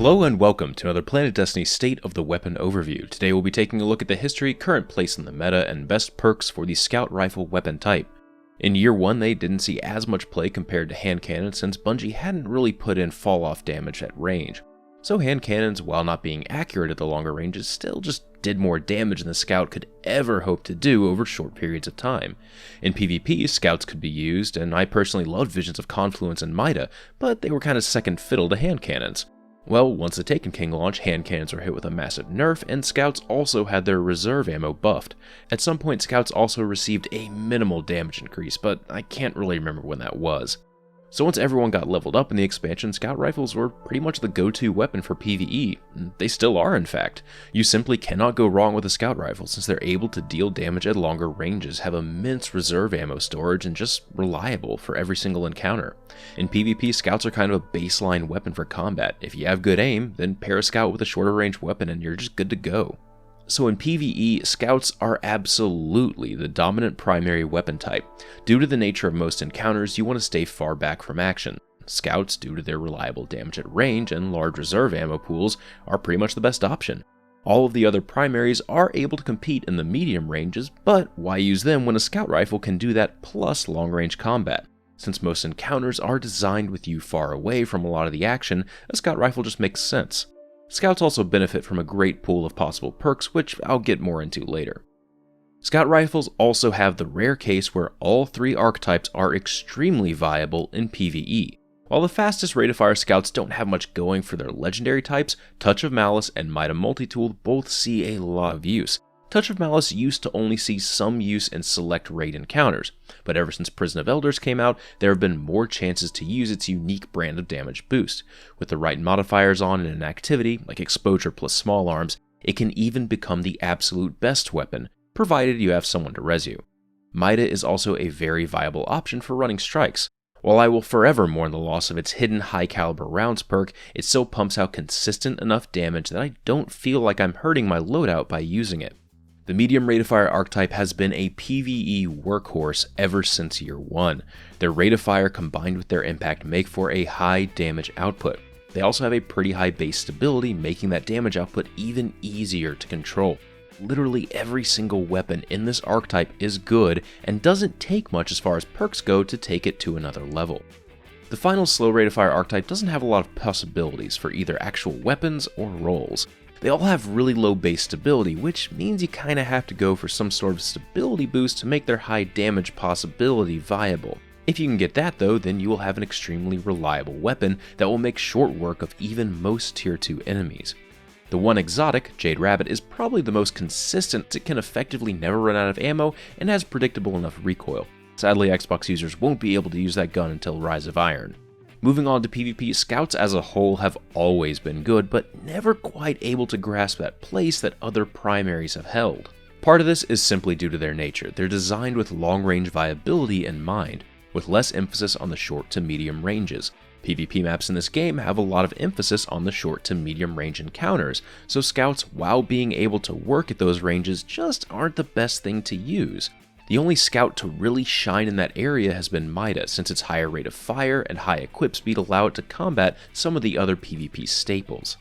Hello and welcome to another Planet Destiny State of the Weapon overview. Today we'll be taking a look at the history, current place in the meta, and best perks for the Scout Rifle weapon type. In year 1 they didn't see as much play compared to hand cannons since Bungie hadn't really put in fall-off damage at range. So hand cannons, while not being accurate at the longer ranges, still just did more damage than the Scout could ever hope to do over short periods of time. In PvP, Scouts could be used, and I personally loved Visions of Confluence and Mida, but they were kind of second fiddle to hand cannons. Well, once the Taken King launched, hand cannons were hit with a massive nerf, and Scouts also had their reserve ammo buffed. At some point, Scouts also received a minimal damage increase, but I can't really remember when that was. So once everyone got leveled up in the expansion, Scout Rifles were pretty much the go-to weapon for PvE. They still are, in fact. You simply cannot go wrong with a Scout Rifle since they're able to deal damage at longer ranges, have immense reserve ammo storage, and just reliable for every single encounter. In PvP, Scouts are kind of a baseline weapon for combat. If you have good aim, then pair a Scout with a shorter range weapon and you're just good to go. So in PvE, Scouts are absolutely the dominant primary weapon type. Due to the nature of most encounters, you want to stay far back from action. Scouts, due to their reliable damage at range and large reserve ammo pools, are pretty much the best option. All of the other primaries are able to compete in the medium ranges, but why use them when a Scout Rifle can do that plus long-range combat? Since most encounters are designed with you far away from a lot of the action, a Scout Rifle just makes sense. Scouts also benefit from a great pool of possible perks, which I'll get more into later. Scout Rifles also have the rare case where all three archetypes are extremely viable in PvE. While the fastest rate of fire Scouts don't have much going for their legendary types, Touch of Malice and Mida Multitool both see a lot of use. Touch of Malice used to only see some use in select raid encounters, but ever since Prison of Elders came out, there have been more chances to use its unique brand of damage boost. With the right modifiers on in an activity, like exposure plus small arms, it can even become the absolute best weapon, provided you have someone to res you. Mida is also a very viable option for running strikes. While I will forever mourn the loss of its hidden high caliber rounds perk, it still pumps out consistent enough damage that I don't feel like I'm hurting my loadout by using it. The medium rate of fire archetype has been a PvE workhorse ever since year 1. Their rate of fire combined with their impact make for a high damage output. They also have a pretty high base stability, making that damage output even easier to control. Literally every single weapon in this archetype is good and doesn't take much as far as perks go to take it to another level. The final slow rate of fire archetype doesn't have a lot of possibilities for either actual weapons or roles. They all have really low base stability, which means you kinda have to go for some sort of stability boost to make their high damage possibility viable. If you can get that though, then you will have an extremely reliable weapon that will make short work of even most tier 2 enemies. The one exotic, Jade Rabbit, is probably the most consistent. It can effectively never run out of ammo and has predictable enough recoil. Sadly, Xbox users won't be able to use that gun until Rise of Iron. Moving on to PvP, Scouts as a whole have always been good, but never quite able to grasp that place that other primaries have held. Part of this is simply due to their nature. They're designed with long-range viability in mind, with less emphasis on the short to medium ranges. PvP maps in this game have a lot of emphasis on the short to medium range encounters, so Scouts, while being able to work at those ranges, just aren't the best thing to use. The only Scout to really shine in that area has been Mida, since its higher rate of fire and high equip speed allow it to combat some of the other PvP staples.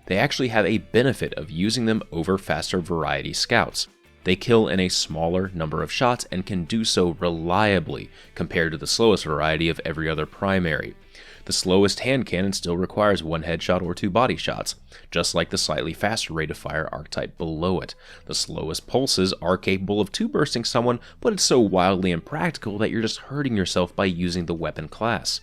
They actually have a benefit of using them over faster variety Scouts. They kill in a smaller number of shots and can do so reliably compared to the slowest variety of every other primary. The slowest hand cannon still requires 1 headshot or 2 body shots, just like the slightly faster rate of fire archetype below it. The slowest pulses are capable of 2-bursting someone, but it's so wildly impractical that you're just hurting yourself by using the weapon class.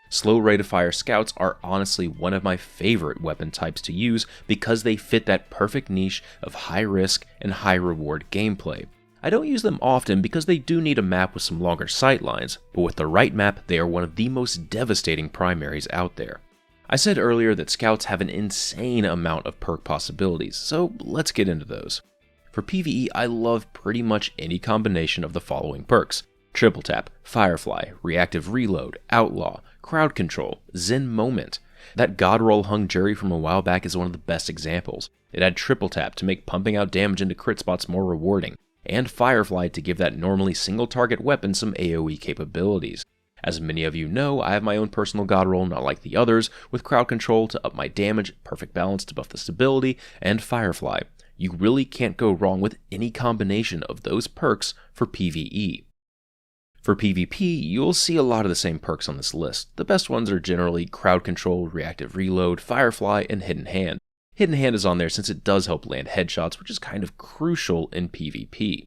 Slow rate of fire Scouts are honestly one of my favorite weapon types to use because they fit that perfect niche of high risk and high reward gameplay. I don't use them often because they do need a map with some longer sightlines, but with the right map, they are one of the most devastating primaries out there. I said earlier that Scouts have an insane amount of perk possibilities, so let's get into those. For PvE, I love pretty much any combination of the following perks: Triple Tap, Firefly, Reactive Reload, Outlaw, Crowd Control, Zen Moment. That God Roll hung jury from a while back is one of the best examples. It had Triple Tap to make pumping out damage into crit spots more rewarding, and Firefly to give that normally single target weapon some AoE capabilities. As many of you know, I have my own personal god roll not like the others, with crowd control to up my damage, perfect balance to buff the stability, and firefly. You really can't go wrong with any combination of those perks for PvE. For PvP, you'll see a lot of the same perks on this list. The best ones are generally crowd control, reactive reload, firefly, and hidden hand. Hidden hand is on there since it does help land headshots, which is kind of crucial in PvP.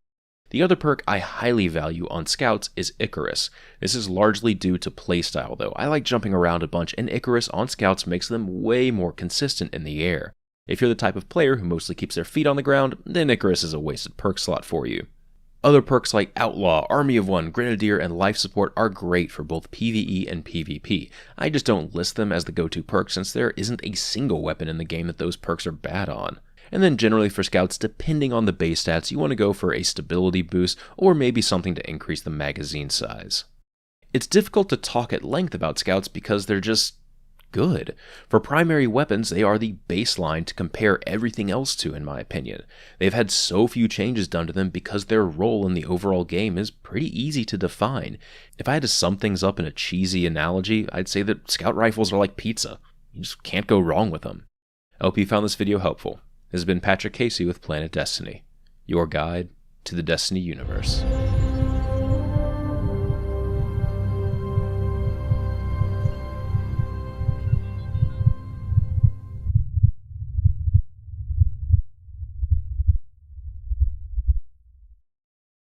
The other perk I highly value on scouts is Icarus. This is largely due to playstyle though. I like jumping around a bunch, and Icarus on scouts makes them way more consistent in the air. If you're the type of player who mostly keeps their feet on the ground, then Icarus is a wasted perk slot for you. Other perks like Outlaw, Army of One, Grenadier, and Life Support are great for both PvE and PvP. I just don't list them as the go-to perk since there isn't a single weapon in the game that those perks are bad on. And then generally for scouts, depending on the base stats, you want to go for a stability boost or maybe something to increase the magazine size. It's difficult to talk at length about scouts because they're just good. For primary weapons, they are the baseline to compare everything else to, in my opinion. They've had so few changes done to them because their role in the overall game is pretty easy to define. If I had to sum things up in a cheesy analogy, I'd say that scout rifles are like pizza. You just can't go wrong with them. I hope you found this video helpful. This has been Patrick Casey with Planet Destiny, your guide to the Destiny universe.